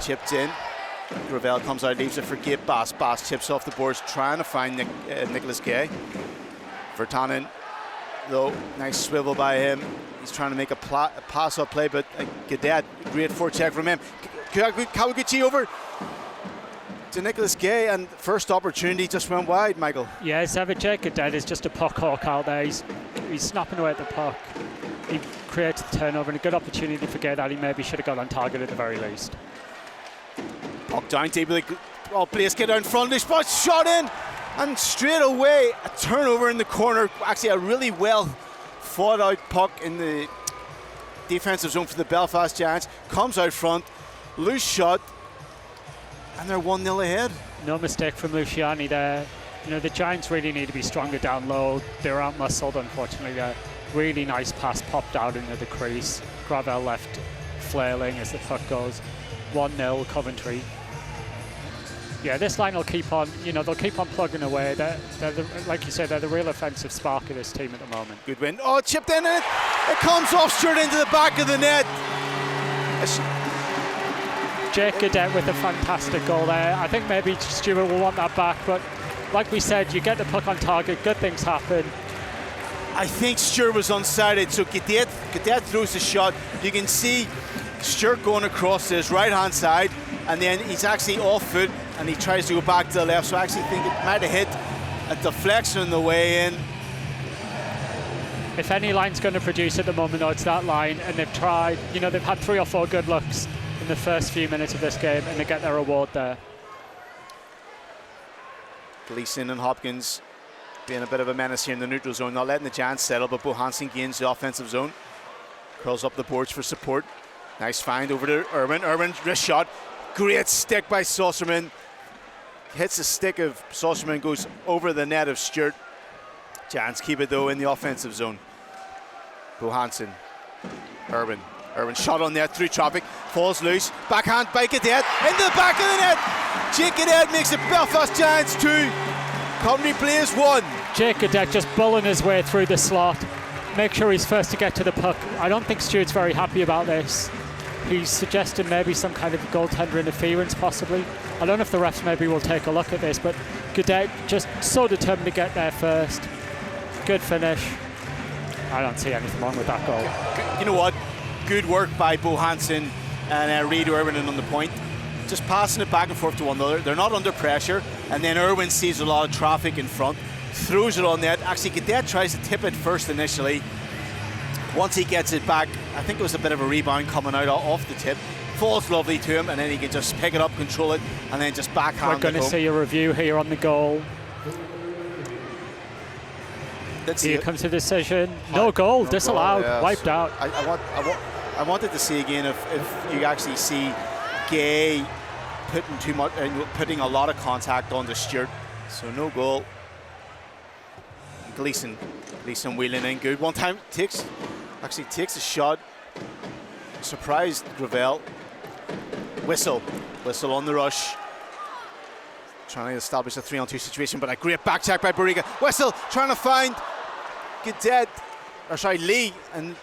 chipped in. Gravel comes out, leaves it for Gabe Bass. Bass chips off the boards, trying to find Nicholas Gay. Vertanen, though, nice swivel by him. He's trying to make a pass-up play, but Gadet, great forecheck from him. Kawaguchi over to Nicholas Gay, and first opportunity just went wide, Michael. Yeah, Savicek Gadet is just a puck hawk out there. He's snapping away at the puck. He creates the turnover and a good opportunity for Gay that he maybe should have got on target at the very least. Puck down deeply. Oh, Blaze get out in front. This spot shot in, and straight away a turnover in the corner. Actually, a really well fought out puck in the defensive zone for the Belfast Giants. Comes out front, loose shot, and they're 1-0 ahead. No mistake from Luciani there. You know, the Giants really need to be stronger down low. They're out-muscled, unfortunately. There. Really nice pass popped out into the crease. Gravel left flailing as the puck goes. 1-0 Coventry. Yeah, this line will keep on, you know, they'll keep on plugging away. They're like you said, they're the real offensive spark of this team at the moment. Good win. Oh, chipped in it. It comes off straight into the back of the net. Jake Gadet with a fantastic goal there. I think maybe Stewart will want that back, but like we said, you get the puck on target, good things happen. I think Stewart was unsighted, so Gadet throws the shot. You can see Stewart going across to his right-hand side, and then he's actually off foot, and he tries to go back to the left, so I actually think it might have hit a deflection on the way in. If any line's going to produce at the moment, though, it's that line, and they've tried, you know, they've had 3 or 4 good looks in the first few minutes of this game, and they get their reward there. Gleason and Hopkins being a bit of a menace here in the neutral zone, not letting the Giants settle, but Bo Hansen gains the offensive zone. Curls up the boards for support. Nice find over to Irwin. Irwin, wrist shot. Great stick by Saucerman. Hits the stick of Saucerman, goes over the net of Stewart. Giants keep it though in the offensive zone. Bo Hansen. Irwin. Irwin shot on net through traffic. Falls loose. Backhand by Gadet. Into the back of the net. Jake Gadet makes it Belfast Giants 2. Coventry Blaze 1. Jake Gadet just bulling his way through the slot. Make sure he's first to get to the puck. I don't think Stewart's very happy about this. He's suggesting maybe some kind of goaltender interference possibly. I don't know if the refs maybe will take a look at this, but Gadet just so determined to get there first. Good finish. I don't see anything wrong with that goal. You know what? Good work by Bo Hansen and Reid Irwin on the point. Just passing it back and forth to one another. They're not under pressure, and then Irwin sees a lot of traffic in front, throws it on net. Actually, Gadet tries to tip it first initially. Once he gets it back, I think it was a bit of a rebound coming out off the tip. Falls lovely to him, and then he can just pick it up, control it, and then just backhand it. We're going to see a review here on the goal. Here comes the decision. No goal, disallowed, yeah, wiped so out. I wanted to see again if you actually see Gay putting a lot of contact on the Stewart. So no goal. Gleason wheeling in good. One time takes a shot. Surprised Gravel. Whistle on the rush. Trying to establish a 3-on-2 situation, but a great back check by Barriga. Whistle trying to find Lee, and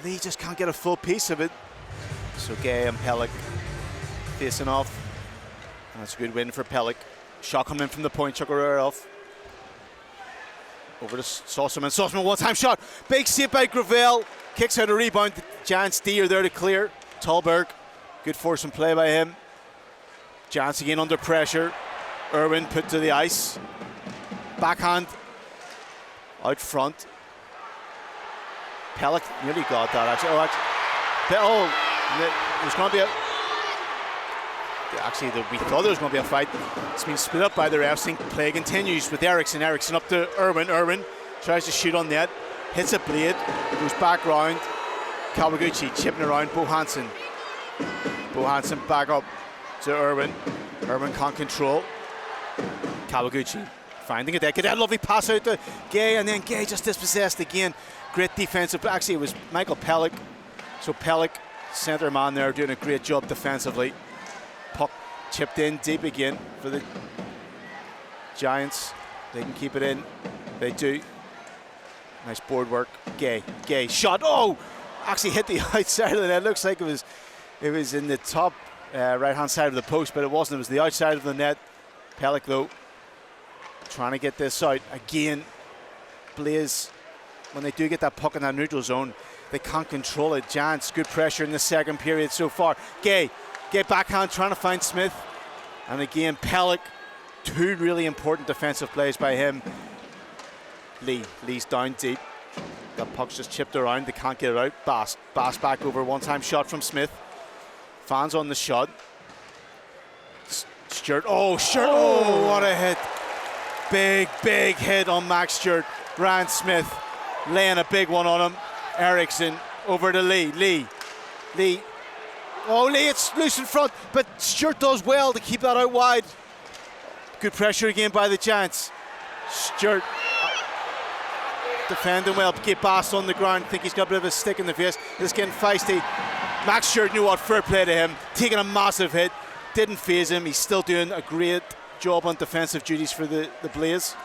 Lee just can't get a full piece of it. So Gay and Pellick facing off. And that's a good win for Pellick. Shot coming in from the point, chuck her off. Over to Saucerman. Saucerman, one-time shot. Big save by Gravel. Kicks out a rebound. The Giants D are there to clear. Tallberg, good force and play by him. Giants again under pressure. Irwin put to the ice. Backhand out front. Pellick nearly got that actually. There's going to be a... Actually, we thought there was going to be a fight. It's been split up by the refs. Play continues with Eriksson. Eriksson up to Irwin. Irwin tries to shoot on net. Hits a blade. Goes back round. Kawaguchi chipping around Bo Hansen. Bo Hansen back up to Irwin. Irwin can't control. Kawaguchi finding it there. Get that lovely pass out to Gay, and then Gay just dispossessed again. Great defensive. Actually, it was Michael Pellick. So Pellick, centre man there, doing a great job defensively. Puck chipped in deep again for the Giants. They can keep it in. They do. Nice board work. Gay shot. Oh! Actually hit the outside of the net. Looks like it was It was in the top right-hand side of the post, but it wasn't. It was the outside of the net. Pellick, though, trying to get this out. Again, Blaze, when they do get that puck in that neutral zone, they can't control it. Giants, good pressure in the second period so far. Gay backhand, trying to find Smith. And again, Pellick, two really important defensive plays by him. Lee's down deep. That puck's just chipped around. They can't get it out. Bass back over. One-time shot from Smith. Fans on the shot. Stewart. Oh, Stewart. Oh, what a hit. Big hit on Max Stewart. Ryan Smith laying a big one on him. Eriksson over to Lee. Oh, Lee, it's loose in front, but Stewart does well to keep that out wide. Good pressure again by the Giants. Stewart defending well, get Bass on the ground. Think he's got a bit of a stick in the face. It's getting feisty. Max Stewart knew what, fair play to him. Taking a massive hit, didn't phase him. He's still doing a great job on defensive duties for the Blaze.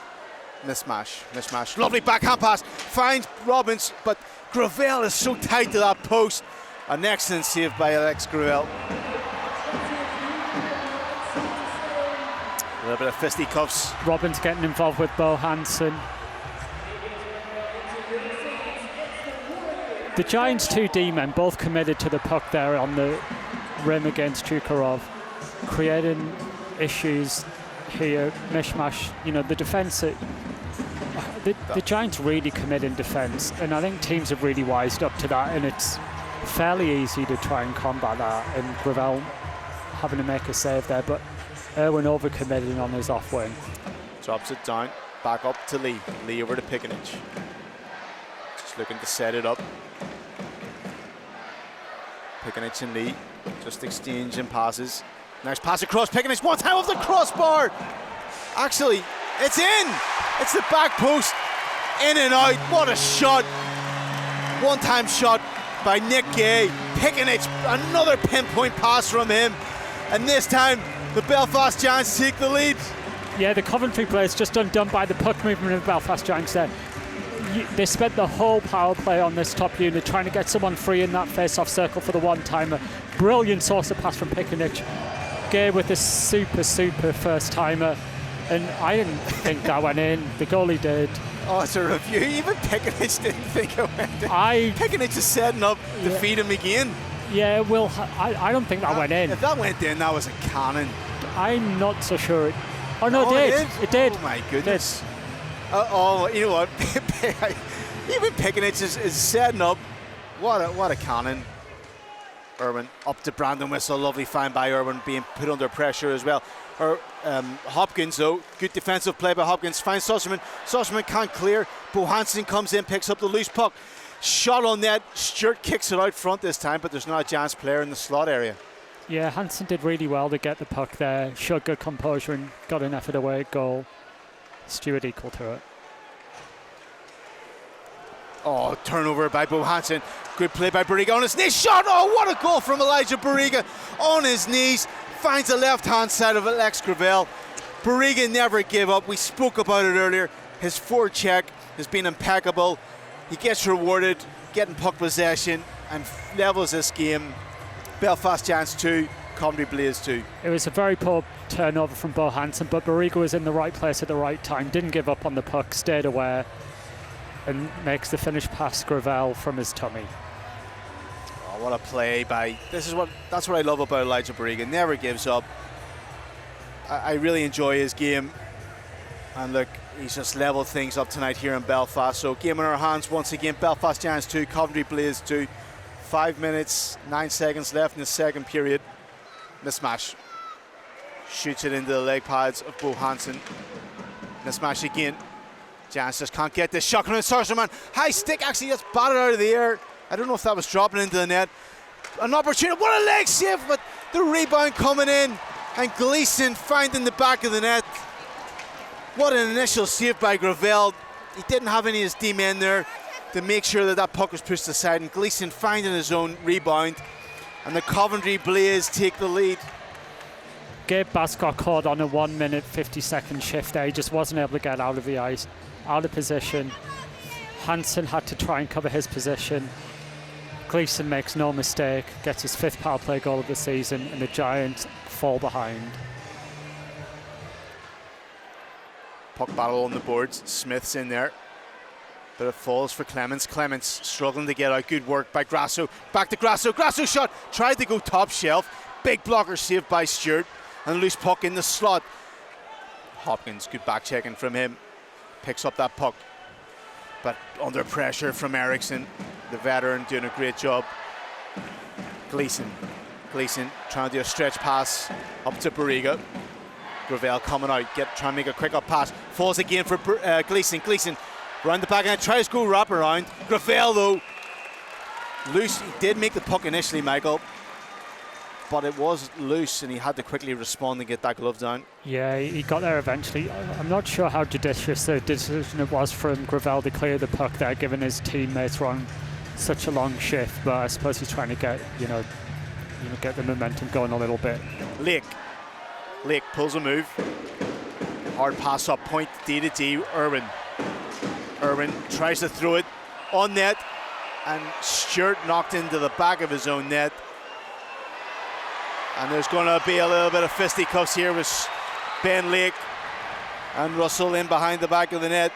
Mismatch. Lovely backhand pass. Finds Robbins, but Gravel is so tight to that post. An excellent save by Alex Gravel. A little bit of fisticuffs. Robbins getting involved with Bo Hansen. The Giants' two D-men both committed to the puck there on the rim against Chukarov, creating issues here. Mishmash, the defence. The Giants really commit in defence, and I think teams have really wised up to that, and it's fairly easy to try and combat that, and Gravel having to make a save there, but Irwin overcommitting on his off wing. Drops it down, back up to Lee. Lee over to Pickenich. Just looking to set it up. Pickenich and Lee just exchanging passes. Nice pass across Pickenich, one time off the crossbar. Actually, it's in. It's the back post, in and out. What a shot. One-time shot by Nick Gay. Pickenich, another pinpoint pass from him. And this time, the Belfast Giants take the lead. Yeah, the Coventry Blaze just undone by the puck movement of the Belfast Giants there. They spent the whole power play on this top unit trying to get someone free in that face-off circle for the one-timer. Brilliant source of pass from Pickenich. Gay with a super first-timer. And I didn't think that went in. The goalie did. Oh, it's a review. Even Pickenich didn't think it went in. Pickenich is setting up to feed him again. Yeah, well, I don't think that went in. If that went in, that was a cannon. I'm not so sure. Oh, no, it did. Oh, my goodness. You know what? Even Pickenich is setting up. What a cannon. Irwin up to Brandon Whistle. Lovely find by Irwin, being put under pressure as well. Hopkins, though, good defensive play by Hopkins. Finds Sussman. Sussman can't clear. Bo Hansen comes in, picks up the loose puck. Shot on net. Stewart kicks it out front this time, but there's not a Giants player in the slot area. Yeah, Hansen did really well to get the puck there. Showed good composure and got an effort away goal. Stewart equal to it. Oh, turnover by Bo Hansen. Good play by Barriga on his knees. Shot! Oh, what a goal from Elijah Barriga on his knees. Finds the left-hand side of Alex Gravel. Barriga never gave up. We spoke about it earlier. His forecheck has been impeccable. He gets rewarded, getting puck possession, and levels this game. Belfast Giants 2, Coventry Blaze 2. It was a very poor turnover from Bo Hansen, but Barriga was in the right place at the right time. Didn't give up on the puck, stayed aware, and makes the finish past Gravel from his tummy. Oh, what a play by... That's what I love about Elijah Barriga. Never gives up. I really enjoy his game. And look, he's just leveled things up tonight here in Belfast. So game in our hands once again. Belfast Giants 2, Coventry Blaze 2. 5 minutes, 9 seconds left in the second period. Mismatch. Shoots it into the leg pads of Bo Hansen. Mismatch again. Giants just can't get this. Shot coming in, Sarserman. High stick actually gets batted out of the air. I don't know if that was dropping into the net. An opportunity. What a leg save, but the rebound coming in. And Gleeson finding the back of the net. What an initial save by Gravel. He didn't have any of his D-men there to make sure that puck was pushed aside. And Gleeson finding his own rebound. And the Coventry Blaze take the lead. Gabe Bass got caught on a 1 minute 50-second shift there. He just wasn't able to get out of the ice, out of position. Hansen had to try and cover his position. Gleeson makes no mistake, gets his 5th power play goal of the season, and the Giants fall behind. Puck battle on the boards. Smith's in there. But it falls for Clements. Clements struggling to get out. Good work by Grasso. Back to Grasso. Grasso shot. Tried to go top shelf. Big blocker saved by Stewart. And loose puck in the slot. Hopkins, good back checking from him. Picks up that puck. But under pressure from Eriksson. The veteran doing a great job. Gleeson trying to do a stretch pass up to Barriga. Gravel coming out, trying to make a quick up pass. Falls again for Gleeson. Gleeson round the back and tries to go wrap around. Gravel though, loose. He did make the puck initially, Michael, but it was loose and he had to quickly respond and get that glove down. Yeah, he got there eventually. I'm not sure how judicious the decision it was from Gravel to clear the puck there, given his teammates were on such a long shift, but I suppose he's trying to get, get the momentum going a little bit. Lake pulls a move. Hard pass up, point D to D. Irwin tries to throw it on net, and Stewart knocked into the back of his own net. And there's going to be a little bit of fisticuffs here with Ben Lake and Russell in behind the back of the net.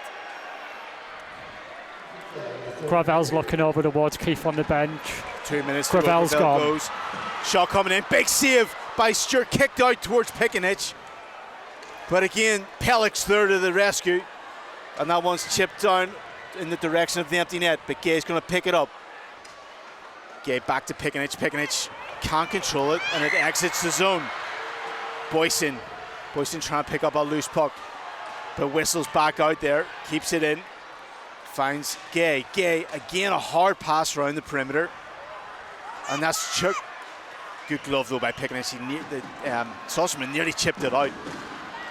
Gravel's looking over towards Keith on the bench. 2 minutes Gravel's to go. gone. Goes. Shot coming in. Big save by Stewart. Kicked out towards Pickenich. But again, Pellick's there to the rescue. And that one's chipped down in the direction of the empty net. But Gay's going to pick it up. Gay back to Pickenich. Pickenich can't control it and it exits the zone. Boyson trying to pick up a loose puck. But whistles back out there. Keeps it in. Finds Gay. Gay, again, a hard pass around the perimeter. And that's Chuck. Good glove, though, by Pickenich. Sosserman nearly chipped it out.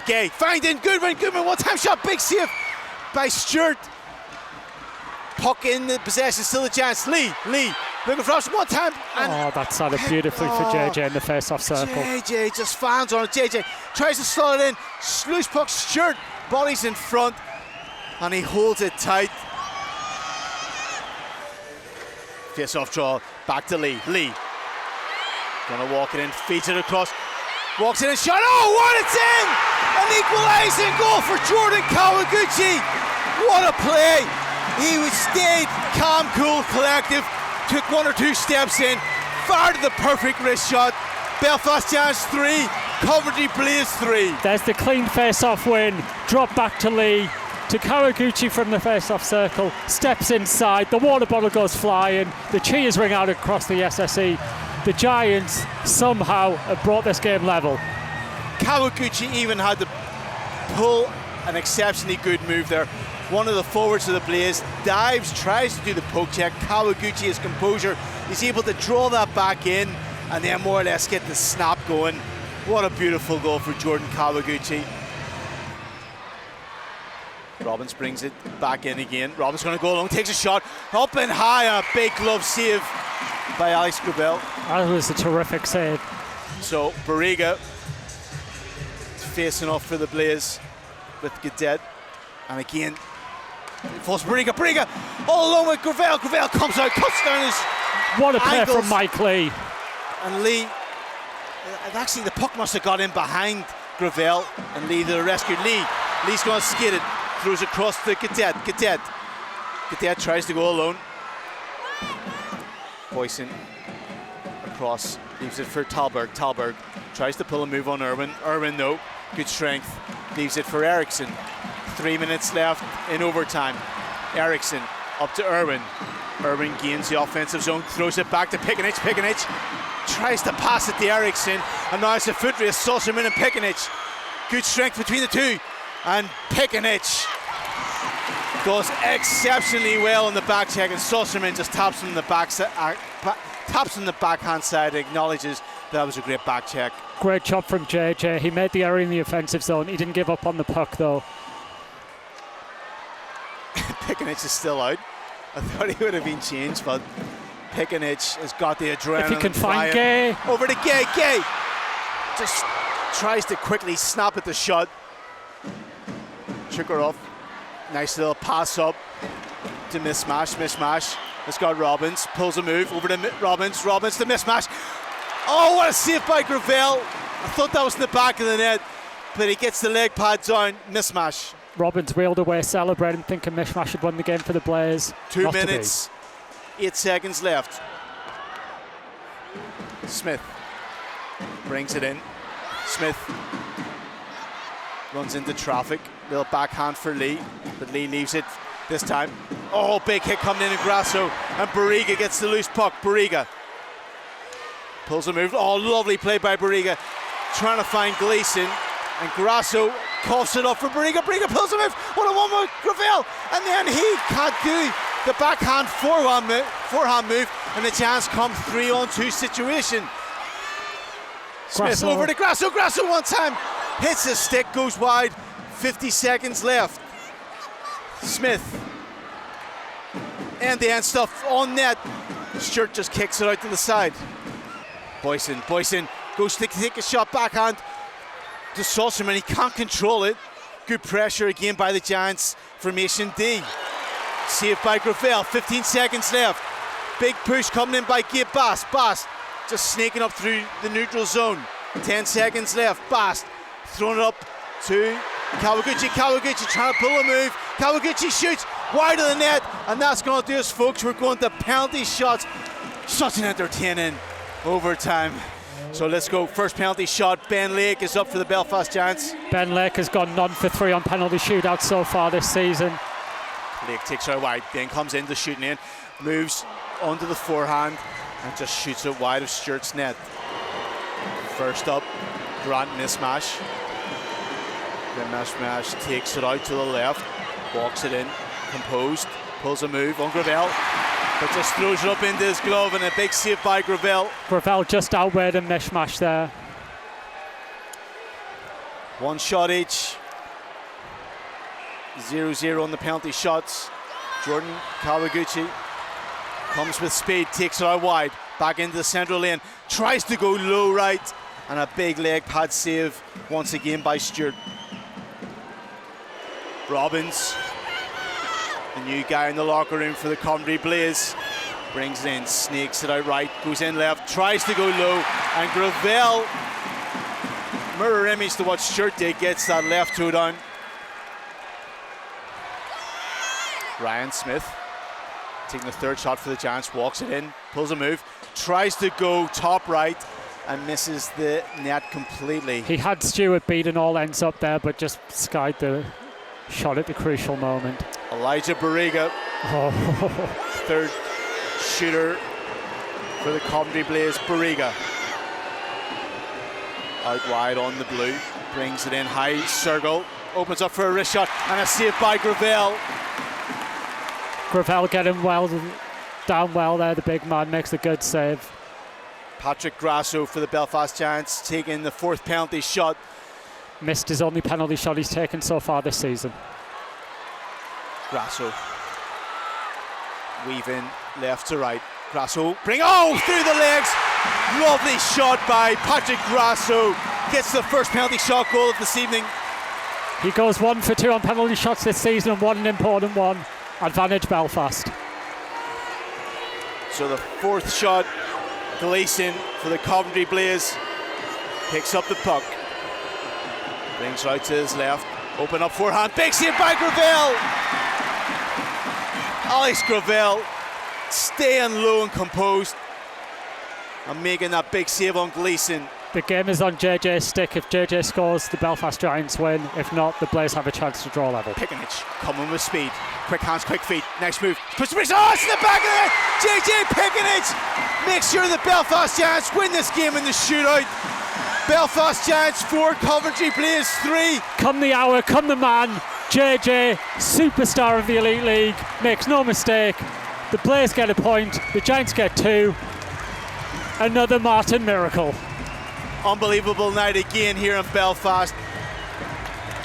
Gay, finding Goodwin. One-time shot. Big save by Stewart. Puck in the possession. Still the Giants. Lee. Looking for option one time. And that sounded beautifully for JJ in the face-off circle. JJ just fans on it. JJ tries to slot it in. Loose puck. Stewart. Body's in front. And he holds it tight. Face-off draw. Back to Lee. Gonna walk it in, feeds it across, walks it in, shot. Oh, what, it's in! An equalising goal for Jordan Kawaguchi. What a play! He stayed calm, cool, collective, took 1 or 2 steps in, fired the perfect wrist shot. Belfast Giants 3, Coventry Blaze 3. There's the clean face-off win. Drop back to Lee. To Kawaguchi from the face-off circle, steps inside, the water bottle goes flying, the cheers ring out across the SSE. The Giants somehow have brought this game level. Kawaguchi even had to pull an exceptionally good move there. One of the forwards of the Blaze dives, tries to do the poke check. Kawaguchi, his composure, he's able to draw that back in and then more or less get the snap going. What a beautiful goal for Jordan Kawaguchi. Robbins brings it back in again. Robbins going to go along, takes a shot, up and high, a big glove save by Alex Gravel. That was a terrific save. So Barriga facing off for the Blaze with Gadet, and again falls Barriga all along with Gravel. Gravel comes out, cuts down his what a play ankles. from Mike Lee. And Lee, actually the puck must have got in behind Gravel, and Lee the rescue. Lee's going to skid it, throws across to Gadet. Gadet tries to go alone. Boyson across, leaves it for Talberg tries to pull a move on Irwin no, good strength, leaves it for Eriksson. 3 minutes left in overtime. Eriksson up to Irwin gains the offensive zone, throws it back to Pickenich. Tries to pass it to Eriksson, and now it's a foot race, Sosserman and Pickenich. Good strength between the two, and Pickenich does exceptionally well on the back check, and Sosserman just taps him in the backhand side, acknowledges that was a great back check. Great job from JJ. He made the error in the offensive zone. He didn't give up on the puck though. Pickenich is still out. I thought he would have been changed, but Pickenich has got the adrenaline. If he can find Gay. Over to Gay. Gay just tries to quickly snap at the shot. Took her off. Nice little pass up to Mishmash. It's got Robbins, pulls a move over to Robbins, the mismatch. Oh, what a save by Gravel. I thought that was in the back of the net, but he gets the leg pad down, mismatch. Robbins wheeled away celebrating, thinking Mishmash had won the game for the Blaze. 2 minutes, 8 seconds left. Smith brings it in. Smith runs into traffic. Little backhand for Lee, but Lee leaves it this time. Oh, big hit coming in Grasso, and Barriga gets the loose puck. Barriga pulls a move. Oh, lovely play by Barriga, trying to find Gleason, and Grasso coughs it up for Barriga. Barriga pulls a move. What a one with Gravel, and then he can't do the backhand forehand move, and the chance comes 3-on-2 situation. Smith Grasso. over to Grasso. Grasso one time hits his stick, goes wide. 50 seconds left. Smith and the end stuff on net. Stewart just kicks it out to the side. Boyson goes to take a shot backhand to Salzman. He can't control it. Good pressure again by the Giants. Formation D. Saved by Gravel. 15 seconds left. Big push coming in by Gabe Bast. Bast just snaking up through the neutral zone. 10 seconds left. Bast throwing it up to Kawaguchi. Kawaguchi trying to pull a move. Kawaguchi shoots wide of the net, and that's going to do us, folks. We're going to penalty shots. Such an entertaining overtime. So let's go. First penalty shot. Ben Lake is up for the Belfast Giants. Ben Lake has gone none for 3 on penalty shootouts so far this season. Lake takes her wide, then comes in to shooting in, moves onto the forehand, and just shoots it wide of Stewart's net. First up, Grant mismatch. The mismatch takes it out to the left, walks it in, composed, pulls a move on Gravel, but just throws it up into his glove, and a big save by Gravel. Gravel just outweighed him, Mishmash there. One shot each. 0-0 on the penalty shots. Jordan Kawaguchi comes with speed, takes it out wide, back into the central lane, tries to go low right, and a big leg pad save once again by Stewart. Robbins, the new guy in the locker room for the Coventry Blaze, brings it in, snakes it out right, goes in left, tries to go low, and Gravel, mirror image to what Stewart did, gets that left toe down. Ryan Smith taking the third shot for the Giants, walks it in, pulls a move, tries to go top right, and misses the net completely. He had Stewart beaten all ends up there, but just skied the shot at the crucial moment. Elijah Barriga, third shooter for the Coventry Blaze. Barriga out wide on the blue, brings it in high circle, opens up for a wrist shot, and a save by Gravel. Gravel getting down well there, the big man makes a good save. Patrick Grasso for the Belfast Giants taking the fourth penalty shot. Missed his only penalty shot he's taken so far this season. Grasso weaving left to right. Grasso through the legs. Lovely shot by Patrick Grasso. Gets the first penalty shot goal of this evening. He goes 1 for 2 on penalty shots this season, and one an important one. Advantage Belfast. So the fourth shot, Gleason for the Coventry Blaze picks up the puck, brings right to his left, open up forehand, big save by Gravel. Alex Gravel staying low and composed and making that big save on Gleason. The game is on JJ's stick. If JJ scores, the Belfast Giants win. If not, the Blaze have a chance to draw level. Pickenich coming with speed. Quick hands, quick feet. Next move. Push the bridge. Oh, it's in the back of the net. JJ Pickenich makes sure the Belfast Giants win this game in the shootout. Belfast Giants 4, Coventry Blaze 3. Come the hour, come the man. JJ, superstar of the Elite League, makes no mistake. The Blaze get a point. The Giants get 2. Another Martin miracle. Unbelievable night again here in Belfast.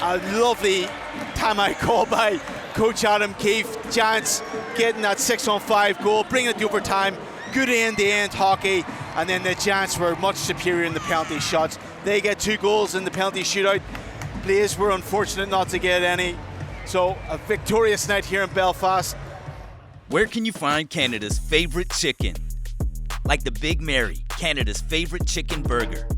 A lovely time-out call by Coach Adam Keefe. Giants getting that 6-on-5 goal, bringing it to overtime. Good end-to-end hockey, and then the Giants were much superior in the penalty shots. They get 2 goals in the penalty shootout. Blaze were unfortunate not to get any. So a victorious night here in Belfast. Where can you find Canada's favorite chicken? Like the Big Mary, Canada's favorite chicken burger.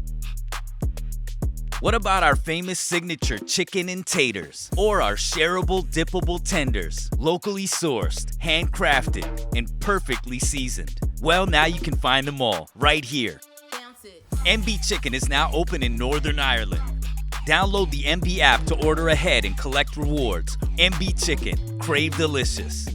What about our famous signature chicken and taters? Or our shareable, dippable tenders, locally sourced, handcrafted, and perfectly seasoned? Well, now you can find them all right here. MB Chicken is now open in Northern Ireland. Download the MB app to order ahead and collect rewards. MB Chicken, crave delicious.